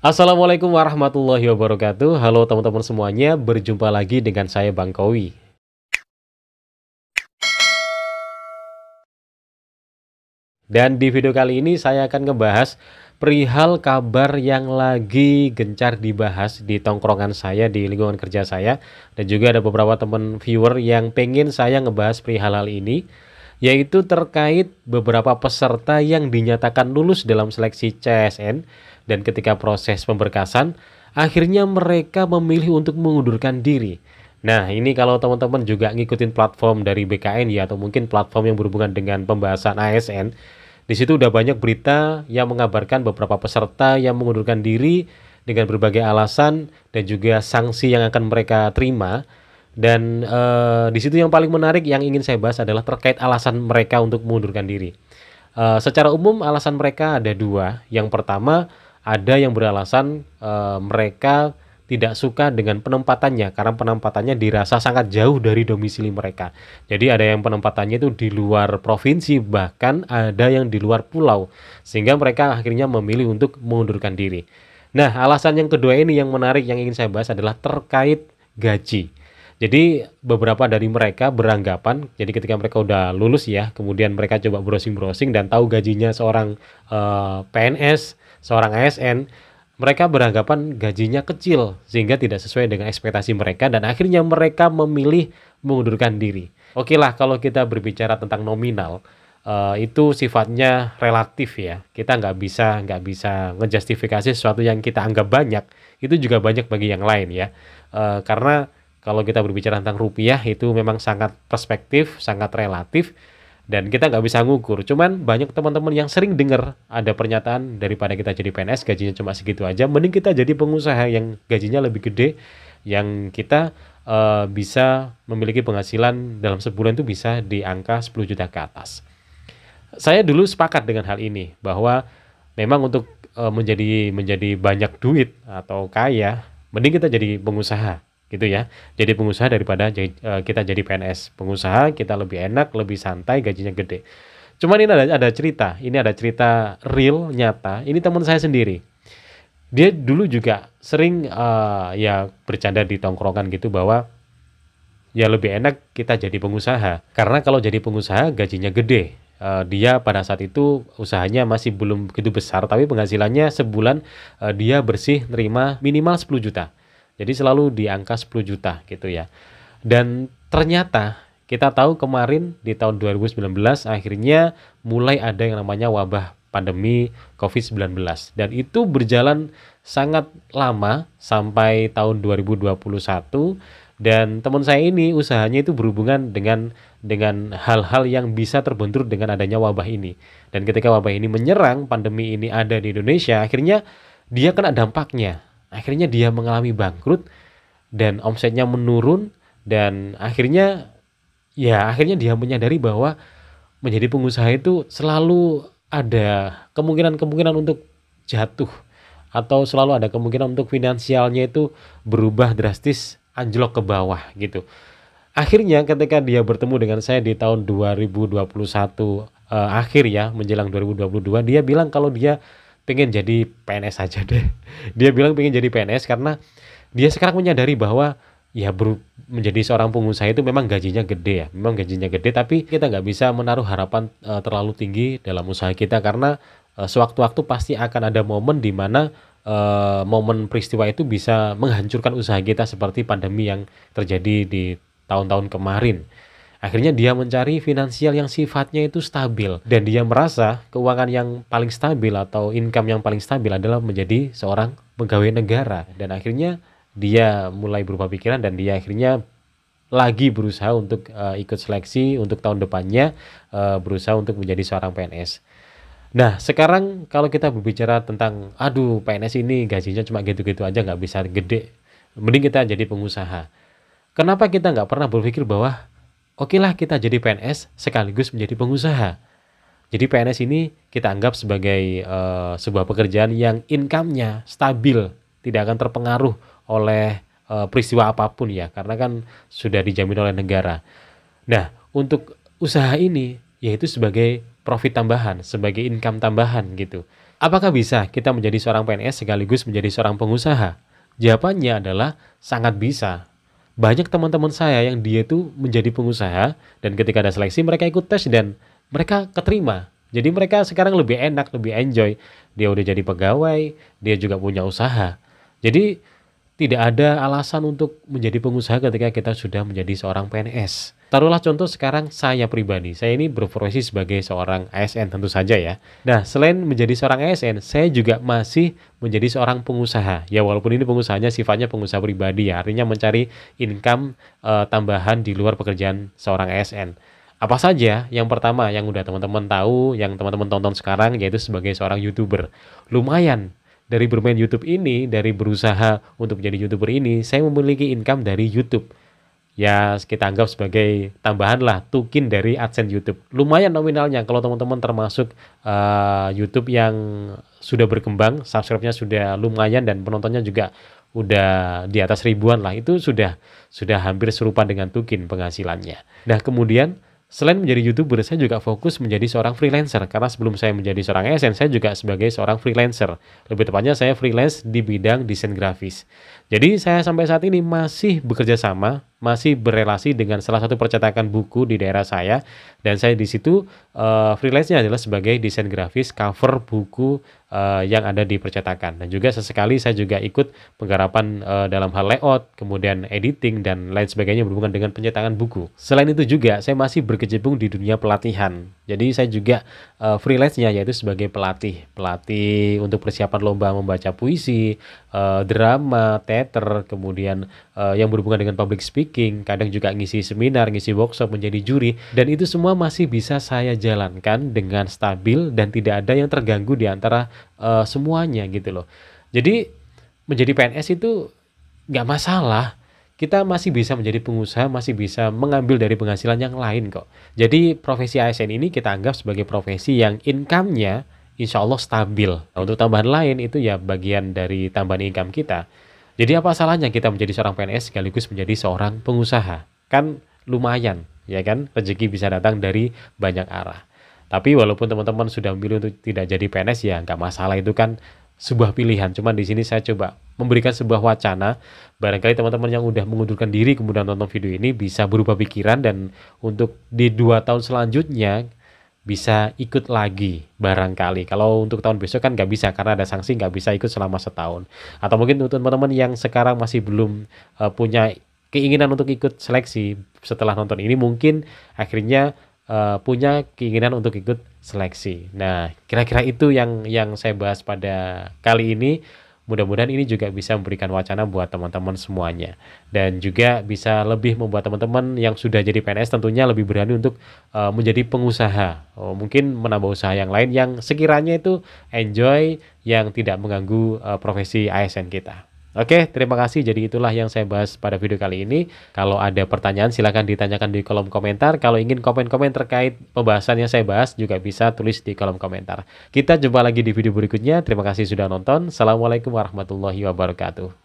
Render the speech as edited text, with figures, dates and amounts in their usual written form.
Assalamualaikum warahmatullahi wabarakatuh. Halo teman-teman semuanya, berjumpa lagi dengan saya Bang Kowi. Dan di video kali ini saya akan ngebahas perihal kabar yang lagi gencar dibahas di tongkrongan saya, di lingkungan kerja saya. Dan juga ada beberapa teman viewer yang pengen saya ngebahas perihal hal ini, yaitu terkait beberapa peserta yang dinyatakan lulus dalam seleksi CSN dan ketika proses pemberkasan, akhirnya mereka memilih untuk mengundurkan diri. Nah, ini kalau teman-teman juga ngikutin platform dari BKN ya, atau mungkin platform yang berhubungan dengan pembahasan ASN, di situ udah banyak berita yang mengabarkan beberapa peserta yang mengundurkan diri dengan berbagai alasan dan juga sanksi yang akan mereka terima. Dan di situ yang paling menarik yang ingin saya bahas adalah terkait alasan mereka untuk mengundurkan diri. Secara umum alasan mereka ada dua. Yang pertama, ada yang beralasan mereka tidak suka dengan penempatannya karena penempatannya dirasa sangat jauh dari domisili mereka. Jadi ada yang penempatannya itu di luar provinsi, bahkan ada yang di luar pulau, sehingga mereka akhirnya memilih untuk mengundurkan diri. Nah, alasan yang kedua ini yang menarik yang ingin saya bahas adalah terkait gaji. Jadi beberapa dari mereka beranggapan, jadi ketika mereka udah lulus ya, kemudian mereka coba browsing-browsing dan tahu gajinya seorang PNS, seorang ASN, mereka beranggapan gajinya kecil sehingga tidak sesuai dengan ekspektasi mereka dan akhirnya mereka memilih mengundurkan diri. Oke lah, kalau kita berbicara tentang nominal, itu sifatnya relatif ya. Kita nggak bisa ngejustifikasi sesuatu yang kita anggap banyak, itu juga banyak bagi yang lain ya. Karena kalau kita berbicara tentang rupiah itu memang sangat perspektif, sangat relatif, dan kita nggak bisa ngukur. Cuman banyak teman-teman yang sering dengar ada pernyataan, daripada kita jadi PNS gajinya cuma segitu aja, mending kita jadi pengusaha yang gajinya lebih gede, yang kita bisa memiliki penghasilan dalam sebulan itu bisa di angka 10 juta ke atas. Saya dulu sepakat dengan hal ini bahwa memang untuk menjadi banyak duit atau kaya, mending kita jadi pengusaha gitu ya. Jadi pengusaha daripada kita jadi PNS. Pengusaha kita lebih enak, lebih santai, gajinya gede. Cuman ini ada cerita, ini ada cerita real, nyata. Ini teman saya sendiri. Dia dulu juga sering ya bercanda di tongkrongan gitu bahwa ya lebih enak kita jadi pengusaha. Karena kalau jadi pengusaha gajinya gede. Dia pada saat itu usahanya masih belum begitu besar, tapi penghasilannya sebulan dia bersih nerima minimal 10 juta. Jadi selalu di angka 10 juta gitu ya. Dan ternyata kita tahu kemarin di tahun 2019 akhirnya mulai ada yang namanya wabah pandemi COVID-19. Dan itu berjalan sangat lama sampai tahun 2021. Dan teman saya ini usahanya itu berhubungan dengan hal-hal yang bisa terbentur dengan adanya wabah ini. Dan ketika wabah ini menyerang, pandemi ini ada di Indonesia, akhirnya dia kena dampaknya. Akhirnya dia mengalami bangkrut dan omsetnya menurun dan akhirnya dia menyadari bahwa menjadi pengusaha itu selalu ada kemungkinan-kemungkinan untuk jatuh atau selalu ada kemungkinan untuk finansialnya itu berubah drastis, anjlok ke bawah gitu. Akhirnya ketika dia bertemu dengan saya di tahun 2021 akhir ya, menjelang 2022, dia bilang kalau dia pengen jadi PNS aja deh. Dia bilang pengen jadi PNS karena dia sekarang menyadari bahwa ya menjadi seorang pengusaha itu memang gajinya gede ya. Memang gajinya gede, tapi kita nggak bisa menaruh harapan terlalu tinggi dalam usaha kita karena sewaktu-waktu pasti akan ada momen di mana momen peristiwa itu bisa menghancurkan usaha kita seperti pandemi yang terjadi di tahun-tahun kemarin. Akhirnya dia mencari finansial yang sifatnya itu stabil dan dia merasa keuangan yang paling stabil atau income yang paling stabil adalah menjadi seorang pegawai negara. Dan akhirnya dia mulai berubah pikiran dan dia akhirnya lagi berusaha untuk ikut seleksi untuk tahun depannya, berusaha untuk menjadi seorang PNS. Nah, sekarang kalau kita berbicara tentang aduh PNS ini gajinya cuma gitu-gitu aja nggak bisa gede, mending kita jadi pengusaha. Kenapa kita nggak pernah berpikir bahwa oke lah kita jadi PNS sekaligus menjadi pengusaha. Jadi PNS ini kita anggap sebagai sebuah pekerjaan yang income-nya stabil, tidak akan terpengaruh oleh peristiwa apapun ya, karena kan sudah dijamin oleh negara. Nah, untuk usaha ini yaitu sebagai profit tambahan, sebagai income tambahan gitu. Apakah bisa kita menjadi seorang PNS sekaligus menjadi seorang pengusaha? Jawabannya adalah sangat bisa. Banyak teman-teman saya yang dia itu menjadi pengusaha dan ketika ada seleksi mereka ikut tes dan mereka keterima. Jadi mereka sekarang lebih enak, lebih enjoy. Dia udah jadi pegawai, dia juga punya usaha. Jadi tidak ada alasan untuk menjadi pengusaha ketika kita sudah menjadi seorang PNS. Taruhlah contoh sekarang saya pribadi, saya ini berprofesi sebagai seorang ASN tentu saja ya. Nah, selain menjadi seorang ASN, saya juga masih menjadi seorang pengusaha. Ya walaupun ini pengusahanya sifatnya pengusaha pribadi ya, artinya mencari income tambahan di luar pekerjaan seorang ASN. Apa saja? Yang pertama yang udah teman-teman tahu, yang teman-teman tonton sekarang yaitu sebagai seorang YouTuber. Lumayan dari bermain YouTube ini, dari berusaha untuk menjadi YouTuber ini, saya memiliki income dari YouTube. Ya, kita anggap sebagai tambahan lah, tukin dari AdSense YouTube. Lumayan nominalnya kalau teman-teman termasuk YouTube yang sudah berkembang, subscribe-nya sudah lumayan dan penontonnya juga udah di atas ribuan lah. Itu sudah hampir serupa dengan tukin penghasilannya. Nah, kemudian selain menjadi YouTuber, saya juga fokus menjadi seorang freelancer. Karena sebelum saya menjadi seorang ASN, saya juga sebagai seorang freelancer. Lebih tepatnya saya freelance di bidang desain grafis. Jadi saya sampai saat ini masih bekerja sama, masih berelasi dengan salah satu percetakan buku di daerah saya. Dan saya di situ freelance-nya adalah sebagai desain grafis cover buku yang ada di percetakan. Dan juga sesekali saya juga ikut penggarapan dalam hal layout, kemudian editing, dan lain sebagainya berhubungan dengan pencetakan buku. Selain itu juga saya masih berkecimpung di dunia pelatihan. Jadi saya juga freelance-nya yaitu sebagai pelatih untuk persiapan lomba membaca puisi, drama, teater, kemudian yang berhubungan dengan public speaking, kadang juga ngisi seminar, ngisi workshop, menjadi juri, dan itu semua masih bisa saya jalankan dengan stabil dan tidak ada yang terganggu di antara semuanya gitu loh. Jadi menjadi PNS itu nggak masalah. Kita masih bisa menjadi pengusaha, masih bisa mengambil dari penghasilan yang lain kok. Jadi profesi ASN ini kita anggap sebagai profesi yang income-nya insya Allah stabil. Nah, untuk tambahan lain itu ya bagian dari tambahan income kita. Jadi apa salahnya kita menjadi seorang PNS sekaligus menjadi seorang pengusaha? Kan lumayan, ya kan? Rezeki bisa datang dari banyak arah. Tapi walaupun teman-teman sudah memilih untuk tidak jadi PNS ya nggak masalah, itu kan sebuah pilihan. Cuman di sini saya coba memberikan sebuah wacana. Barangkali teman-teman yang udah mengundurkan diri kemudian nonton video ini bisa berubah pikiran dan untuk di 2 tahun selanjutnya bisa ikut lagi barangkali. Kalau untuk tahun besok kan nggak bisa karena ada sanksi, nggak bisa ikut selama setahun. Atau mungkin untuk teman-teman yang sekarang masih belum punya keinginan untuk ikut seleksi setelah nonton ini, mungkin akhirnya punya keinginan untuk ikut seleksi. Nah, kira-kira itu yang saya bahas pada kali ini. Mudah-mudahan ini juga bisa memberikan wacana buat teman-teman semuanya. Dan juga bisa lebih membuat teman-teman yang sudah jadi PNS tentunya lebih berani untuk menjadi pengusaha. Mungkin menambah usaha yang lain yang sekiranya itu enjoy, yang tidak mengganggu profesi ASN kita. Oke, terima kasih. Jadi itulah yang saya bahas pada video kali ini. Kalau ada pertanyaan silahkan ditanyakan di kolom komentar. Kalau ingin komen-komen terkait pembahasan yang saya bahas juga bisa tulis di kolom komentar. Kita jumpa lagi di video berikutnya. Terima kasih sudah nonton. Assalamualaikum warahmatullahi wabarakatuh.